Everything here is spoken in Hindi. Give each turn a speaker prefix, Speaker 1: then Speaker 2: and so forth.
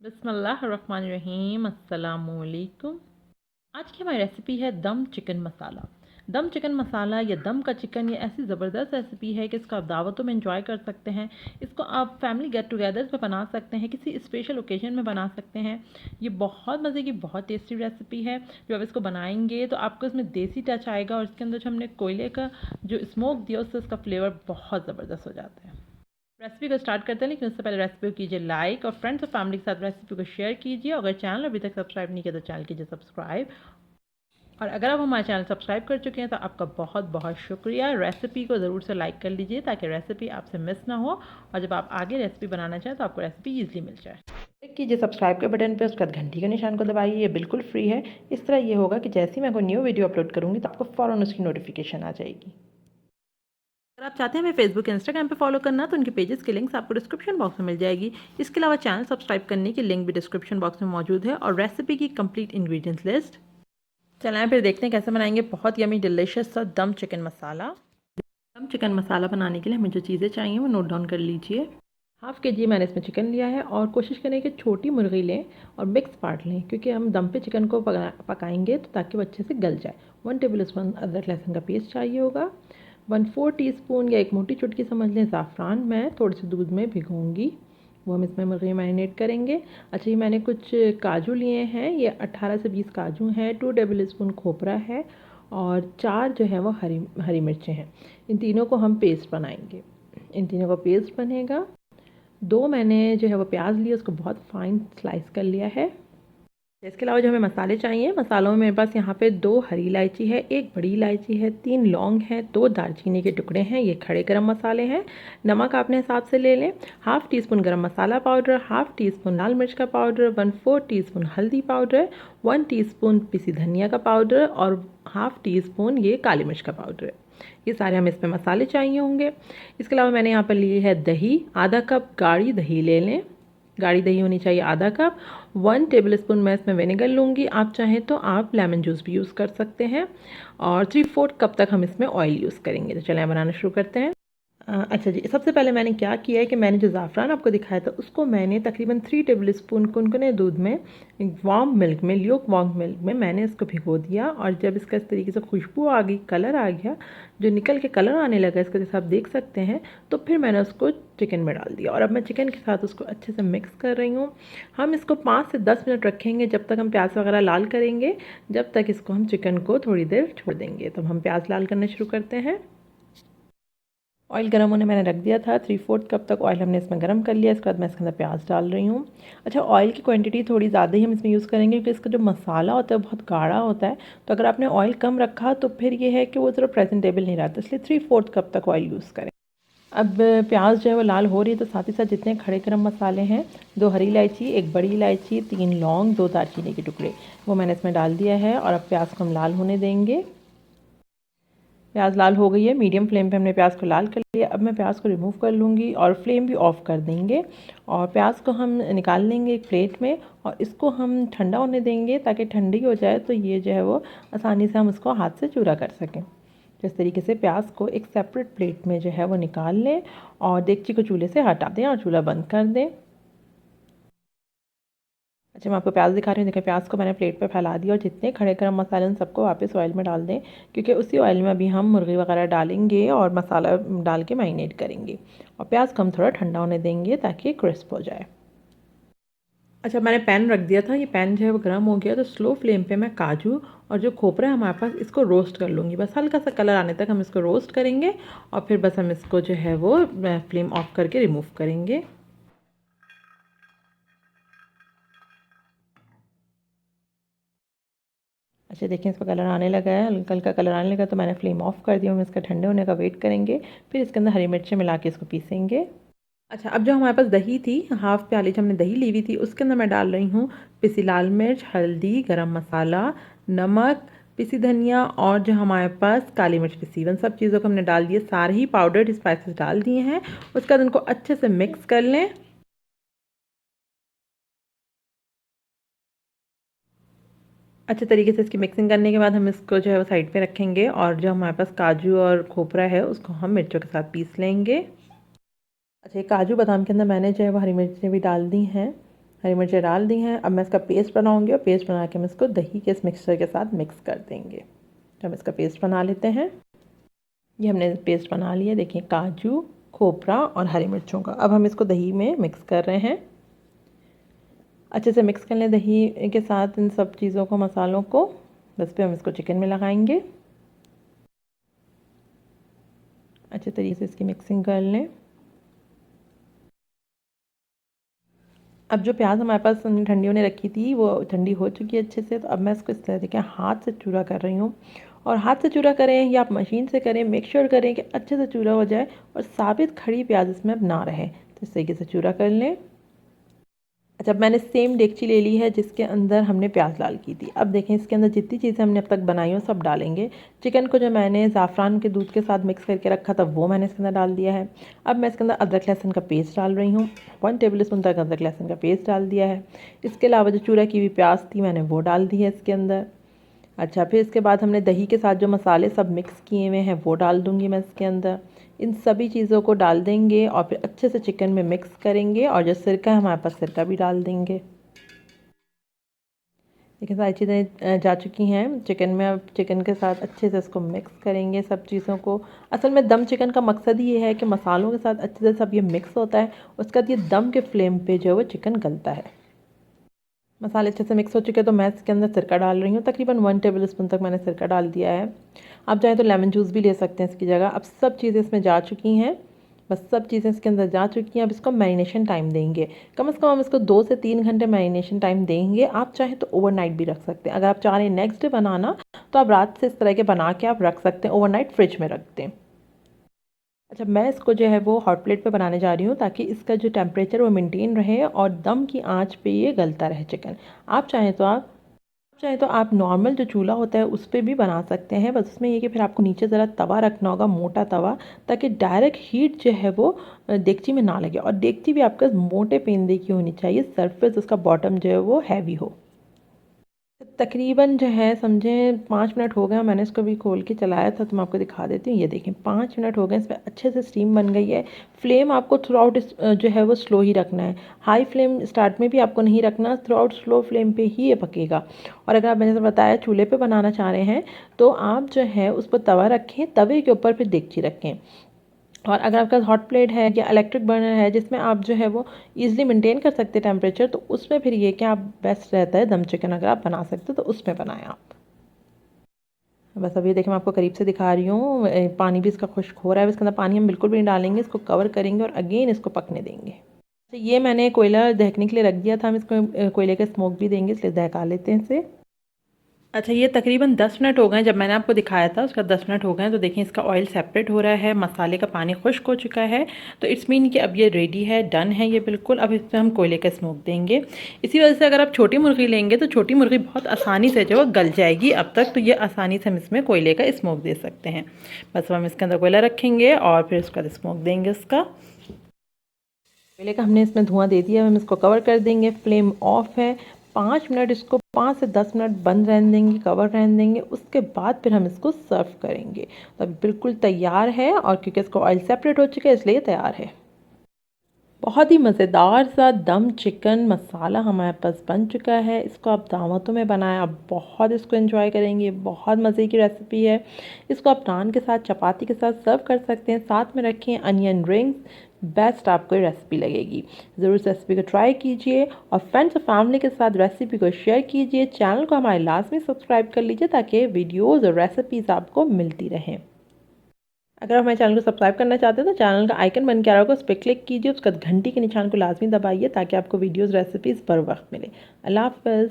Speaker 1: बिस्मिल्लाहिर्रहमानिर्रहीम अस्सलामुअलैकुम। आज की हमारी रेसिपी है दम चिकन मसाला। दम चिकन मसाला या दम का चिकन ये ऐसी ज़बरदस्त रेसिपी है कि इसको आप दावतों में इंजॉय कर सकते हैं। इसको आप फैमिली गेट टुगेदर्स में बना सकते हैं, किसी स्पेशल ओकेजन में बना सकते हैं। ये बहुत मज़े की बहुत टेस्टी रेसिपी है। जब आप इसको बनाएंगे तो आपको इसमें देसी टच आएगा और इसके अंदर जो हमने कोयले का जो स्मोक दिया उससे इसका फ्लेवर बहुत ज़बरदस्त हो जाता है। रेसिपी को स्टार्ट करते हैं, लेकिन उससे पहले रेसिपी को कीजिए लाइक और फ्रेंड्स और फैमिली के साथ रेसिपी को शेयर कीजिए। अगर चैनल अभी तक सब्सक्राइब नहीं किया तो चैनल कीजिए सब्सक्राइब। और अगर आप हमारे चैनल सब्सक्राइब कर चुके हैं तो आपका बहुत बहुत शुक्रिया। रेसिपी को ज़रूर से लाइक कर लीजिए ताकि रेसिपी आपसे मिस ना हो और जब आप आगे रेसिपी बनाना चाहें तो आपको रेसिपी ईजिली मिल जाए। क्लिक कीजिए सब्सक्राइब के बटन पर, उसके बाद घंटी के निशान को दबाइए। ये बिल्कुल फ्री है। इस तरह ये होगा कि जैसे ही मैं कोई न्यू वीडियो अपलोड करूँगी तो आपको फ़ौरन उसकी नोटिफिकेशन आ जाएगी। अगर आप चाहते हैं हमें फेसबुक इंस्टाग्राम पे फॉलो करना तो उनके पेजेस की लिंक्स आपको डिस्क्रिप्शन बॉक्स में मिल जाएगी। इसके अलावा चैनल सब्सक्राइब करने की लिंक भी डिस्क्रिप्शन बॉक्स में मौजूद है और रेसिपी की कंप्लीट इंग्रेडिएंट्स लिस्ट। चलें फिर देखते हैं कैसे बनाएंगे बहुत यमी डिलीशियस सा दम चिकन मसाला। दम चिकन मसाला बनाने के लिए हमें जो चीज़ें चाहिए वो नोट डाउन कर लीजिए। हाफ़ के जी मैंने इसमें चिकन लिया है और कोशिश करें कि छोटी मुर्गी लें और मिक्स पार्ट लें, क्योंकि हम दम पे चिकन को पकाएंगे तो ताकि वो अच्छे से गल जाए। 1 टेबल स्पून अदरक लहसुन का पेस्ट चाहिए होगा। 1/4 टीस्पून या एक मोटी चुटकी समझ लें ज़ाफ़रान मैं थोड़े से दूध में भिगोऊंगी, वो हम इसमें मुर्गी मैरिनेट करेंगे। अच्छा, ये मैंने कुछ काजू लिए हैं, ये 18 से 20 काजू हैं। 2 टेबल स्पून खोपरा है और 4 जो है वो हरी मिर्चें हैं। इन तीनों को हम पेस्ट बनाएंगे। इन तीनों का पेस्ट बनेगा। 2 मैंने जो है वो प्याज लिए, उसको बहुत फाइन स्लाइस कर लिया है। इसके अलावा जो हमें मसाले चाहिए, मसालों में मेरे पास यहाँ पे 2 हरी इलायची है, 1 बड़ी इलायची है, 3 लौंग है, 2 दालचीनी के टुकड़े हैं, ये खड़े गरम मसाले हैं। नमक अपने हिसाब से ले लें। हाफ़ टी स्पून गरम मसाला पाउडर, हाफ़ टी स्पून लाल मिर्च का पाउडर, 1/4 टीस्पून हल्दी पाउडर, 1 टीस्पून पिसी धनिया का पाउडर और हाफ़ टी स्पून ये काली मिर्च का पाउडर। ये सारे हमें इसमें मसाले चाहिए होंगे। इसके अलावा मैंने यहाँ पर ली है दही, आधा कप गाढ़ी दही ले लें। गाढ़ी दही होनी चाहिए आधा कप। 1 टेबल स्पून मैं इसमें विनेगर लूँगी, आप चाहें तो आप लेमन जूस भी यूज़ कर सकते हैं। और 3/4 कप तक हम इसमें ऑयल यूज़ करेंगे। तो चलें बनाना शुरू करते हैं। अच्छा जी, सबसे पहले मैंने क्या किया है कि मैंने जो ज़ाफ़रान आपको दिखाया था उसको मैंने तकरीबन 3 टेबल स्पून कुनकुने दूध में, वार्म मिल्क में, ल्यूक वार्म मिल्क में मैंने इसको भिगो दिया। और जब इसका इस तरीके से खुशबू आ गई, कलर आ गया, जो निकल के कलर आने लगा इसका जैसा आप देख सकते हैं, तो फिर मैंने उसको चिकन में डाल दिया और अब मैं चिकन के साथ उसको अच्छे से मिक्स कर रही हूँ। हम इसको 5 से 10 मिनट रखेंगे जब तक हम प्याज वगैरह लाल करेंगे, जब तक इसको हम चिकन को थोड़ी देर छोड़ देंगे। तो हम प्याज लाल करना शुरू करते हैं। ऑयल गर्म होने मैंने रख दिया था। 3/4 कप तक ऑयल हमने इसमें गर्म कर लिया। इसके बाद मैं इसके अंदर प्याज डाल रही हूँ। अच्छा, ऑयल की क्वांटिटी थोड़ी ज़्यादा ही हम इसमें यूज़ करेंगे क्योंकि इसका जो मसाला होता है बहुत गाढ़ा होता है। तो अगर आपने ऑयल कम रखा तो फिर ये है कि वो ज़रा प्रेजेंटेबल नहीं रहता, इसलिए 3/4 कप तक ऑयल यूज़ करें। अब प्याज जो है वो लाल हो रही है तो साथ ही साथ जितने खड़े गरम मसाले हैं, 2 हरी इलायची, 1 बड़ी इलायची, 3 लौंग, 2 दालचीनी के टुकड़े, वो मैंने इसमें डाल दिया है और अब प्याज को हम लाल होने देंगे। प्याज लाल हो गई है, मीडियम फ्लेम पे हमने प्याज को लाल कर लिया। अब मैं प्याज को रिमूव कर लूँगी और फ्लेम भी ऑफ कर देंगे और प्याज को हम निकाल लेंगे एक प्लेट में और इसको हम ठंडा होने देंगे ताकि ठंडी हो जाए तो ये जो है वो आसानी से हम उसको हाथ से चूरा कर सकें। तो इस तरीके से प्याज को एक सेपरेट प्लेट में जो है वो निकाल लें और देगची को चूल्हे से हटा दें और चूल्हा बंद कर दें। अच्छा, मैं आपको प्याज दिखा रही हूँ। देखिए, प्याज को मैंने प्लेट पे फैला दिया और जितने खड़े गरम मसाले उन सबको वापस ऑयल में डाल दें, क्योंकि उसी ऑयल में अभी हम मुर्गी वगैरह डालेंगे और मसाला डाल के मैरिनेट करेंगे। और प्याज को हम थोड़ा ठंडा होने देंगे ताकि क्रिस्प हो जाए। अच्छा, मैंने पैन रख दिया था, ये पैन जो है वो गर्म हो गया। तो स्लो फ्लेम पे मैं काजू और जो खोपरा है हमारे पास इसको रोस्ट कर लूँगी। बस हल्का सा कलर आने तक हम इसको रोस्ट करेंगे और फिर बस हम इसको जो है वो फ्लेम ऑफ करके रिमूव करेंगे। अच्छा, देखिए इसका कलर आने लगा है, हल्का हल्का कलर आने लगा तो मैंने फ्लेम ऑफ कर दिया। हम इसका ठंडे होने का वेट करेंगे, फिर इसके अंदर हरी मिर्चें मिला के इसको पीसेंगे। अच्छा, अब जो हमारे पास दही थी, हाफ़ प्याली जो हमने दही ली हुई थी, उसके अंदर मैं डाल रही हूँ पिसी लाल मिर्च, हल्दी, गरम मसाला, नमक, पिसी धनिया और जो हमारे पास काली मिर्च पिसी, उन सब चीज़ों को हमने डाल दिए। सारे ही पाउडर्ड स्पाइसेस डाल दिए हैं। उसके बाद उनको अच्छे से मिक्स कर लें। अच्छे तरीके से इसकी मिक्सिंग करने के बाद हम इसको जो है वो साइड पे रखेंगे और जो हमारे पास काजू और खोपरा है उसको हम मिर्चों के साथ पीस लेंगे। अच्छा, ये काजू बादाम के अंदर मैंने जो है वो हरी मिर्चें भी डाल दी हैं। हरी मिर्चें डाल दी हैं। अब मैं इसका पेस्ट बनाऊंगी और पेस्ट बना के हम इसको दही के इस मिक्सचर के साथ मिक्स कर देंगे। तो हम इसका पेस्ट बना लेते हैं। ये हमने पेस्ट बना लिया, देखिए काजू, खोपरा और हरी मिर्चों का। अब हम इसको दही में मिक्स कर रहे हैं। अच्छे से मिक्स कर लें दही के साथ इन सब चीज़ों को, मसालों को। बस पे हम इसको चिकन में लगाएंगे। अच्छे तरीके से इसकी मिक्सिंग कर लें। अब जो प्याज हमारे पास ठंडियों ने रखी थी वो ठंडी हो चुकी है अच्छे से। तो अब मैं इसको इस तरीके हाथ से चूरा कर रही हूँ। और हाथ से चूरा करें या आप मशीन से करें, मेक श्योर करें कि अच्छे से चूरा हो जाए और साबित खड़ी प्याज इसमें अब ना रहे। तो इस तरीके से चूरा कर लें। अच्छा, अब मैंने सेम डेगची ले ली है जिसके अंदर हमने प्याज लाल की थी। अब देखें इसके अंदर जितनी चीज़ें हमने अब तक बनाई हो सब डालेंगे। चिकन को जो मैंने ज़ाफ़रान के दूध के साथ मिक्स करके रखा था वो मैंने इसके अंदर डाल दिया है। अब मैं इसके अंदर अदरक लहसुन का पेस्ट डाल रही हूँ। 1 टेबल स्पून तक अदरक लहसुन का पेस्ट डाल दिया है। इसके अलावा जो चूरा की हुई प्याज थी मैंने वो डाल दी है इसके अंदर। अच्छा, फिर इसके बाद हमने दही के साथ जो मसाले सब मिक्स किए हुए हैं वो डाल दूँगी मैं इसके अंदर। इन सभी चीज़ों को डाल देंगे और फिर अच्छे से चिकन में मिक्स करेंगे। और जो सिरका है हमारे पास सिरका भी डाल देंगे। देखिए सारी चीज़ें जा चुकी हैं चिकन में। अब चिकन के साथ अच्छे से इसको मिक्स करेंगे सब चीज़ों को। असल में दम चिकन का मकसद ही ये है कि मसालों के साथ अच्छे से सब ये मिक्स होता है, उसके बाद ये दम के फ्लेम पे जो है वो चिकन गलता है। मसाले अच्छे से मिक्स हो चुके हैं तो मैं इसके अंदर सिरका डाल रही हूँ। तकरीबन 1 टेबल स्पून तक मैंने सिरका डाल दिया है। आप चाहें तो लेमन जूस भी ले सकते हैं इसकी जगह। अब सब चीज़ें इसमें जा चुकी हैं, बस सब चीज़ें इसके अंदर जा चुकी हैं। अब इसको मैरिनेशन टाइम देंगे। कम से कम हम इसको 2 से 3 घंटे मैरिनेशन टाइम देंगे। आप चाहें तो ओवरनाइट भी रख सकते हैं। अगर आप चाह रहे हैं नेक्स्ट डे बनाना तो आप रात से इस तरह के बना के आप रख सकते हैं, ओवरनाइट फ्रिज में रख दें। अच्छा, मैं इसको जो है वो हॉट प्लेट पे बनाने जा रही हूँ ताकि इसका जो टेम्परेचर वो मेंटेन रहे और दम की आंच पे ये गलता रहे चिकन। आप नॉर्मल जो चूल्हा होता है उस पे भी बना सकते हैं। बस उसमें ये कि फिर आपको नीचे ज़रा तवा रखना होगा, मोटा तवा, ताकि डायरेक्ट हीट जो है वो देगची में ना लगे। और देगची भी आपका मोटे पेंदे की होनी चाहिए, सरफेस उसका बॉटम जो है वो हैवी हो। तकरीबन जो है समझें 5 मिनट हो गए। मैंने इसको भी खोल के चलाया था तो मैं आपको दिखा देती हूँ। ये देखें 5 मिनट हो गए, इसमें अच्छे से स्टीम बन गई है। फ्लेम आपको थ्रू आउट जो है वो स्लो ही रखना है। हाई फ्लेम स्टार्ट में भी आपको नहीं रखना, थ्रू आउट स्लो फ्लेम पे ही ये पकेगा। और अगर आप मैंने बताया चूल्हे पे बनाना चाह रहे हैं तो आप जो है उस पर तवा रखें, तवे के ऊपर फिर देगची रखें। और अगर आपके पास हॉट प्लेट है या इलेक्ट्रिक बर्नर है जिसमें आप जो है वो ईज़िली मेंटेन कर सकते हैं टेम्परेचर, तो उसमें फिर ये क्या आप बेस्ट रहता है दम चिकन अगर आप बना सकते हो तो उसमें बनाएं आप। बस अभी देखिए मैं आपको करीब से दिखा रही हूँ। पानी भी इसका खुश्क हो रहा है। इसके अंदर पानी हम बिल्कुल भी नहीं डालेंगे, इसको कवर करेंगे और अगेन इसको पकने देंगे। तो ये मैंने कोयला दहकने के लिए रख दिया था, हम इसको कोयले का स्मोक भी देंगे, इसलिए दहका लेते हैं इसे। अच्छा, ये तकरीबन 10 मिनट हो गए जब मैंने आपको दिखाया था, उसका 10 मिनट हो गए। तो देखिए इसका ऑयल सेपरेट हो रहा है, मसाले का पानी खुश्क हो चुका है। तो इट्स मीन कि अब ये रेडी है, डन है ये बिल्कुल। अब इसमें हम कोयले का स्मोक देंगे। इसी वजह से अगर आप छोटी मुर्गी लेंगे तो छोटी मुर्गी बहुत आसानी से जो गल जाएगी। अब तक तो ये आसानी से हम इसमें कोयले का स्मोक दे सकते हैं। बस हम इसके अंदर कोयला रखेंगे और फिर उसका स्मोक देंगे। उसका कोयले का हमने इसमें धुआं दे दिया, हम इसको कवर कर देंगे। फ्लेम ऑफ है। 5 मिनट इसको 5 से 10 मिनट बंद रहने देंगे, कवर रहने देंगे। उसके बाद फिर हम इसको सर्व करेंगे। तो अभी बिल्कुल तैयार है और क्योंकि इसको ऑयल सेपरेट हो चुका है इसलिए तैयार है। बहुत ही मज़ेदार सा दम चिकन मसाला हमारे पास बन चुका है। इसको आप दावतों में बनाएं, आप बहुत इसको एंजॉय करेंगे। बहुत मज़े की रेसिपी है। इसको आप नान के साथ, चपाती के साथ सर्व कर सकते हैं। साथ में रखें अनियन रिंग्स, बेस्ट आपको रेसिपी लगेगी। ज़रूर इस रेसिपी को ट्राई कीजिए और फ्रेंड्स और फैमिली के साथ रेसिपी को शेयर कीजिए। चैनल को हमारे लाजमी सब्सक्राइब कर लीजिए ताकि वीडियोज़ और रेसिपीज़ आपको मिलती रहें। अगर आप हमारे चैनल को सब्सक्राइब करना चाहते हैं तो चैनल का आइकन बन के आ रहा होगा, उस पर क्लिक कीजिए। उसके बाद घंटी के निशान को लाजमी दबाइए ताकि आपको वीडियोज़ रेसिपीज़ बर वक्त मिले। अल्लाह हाफ़िज़।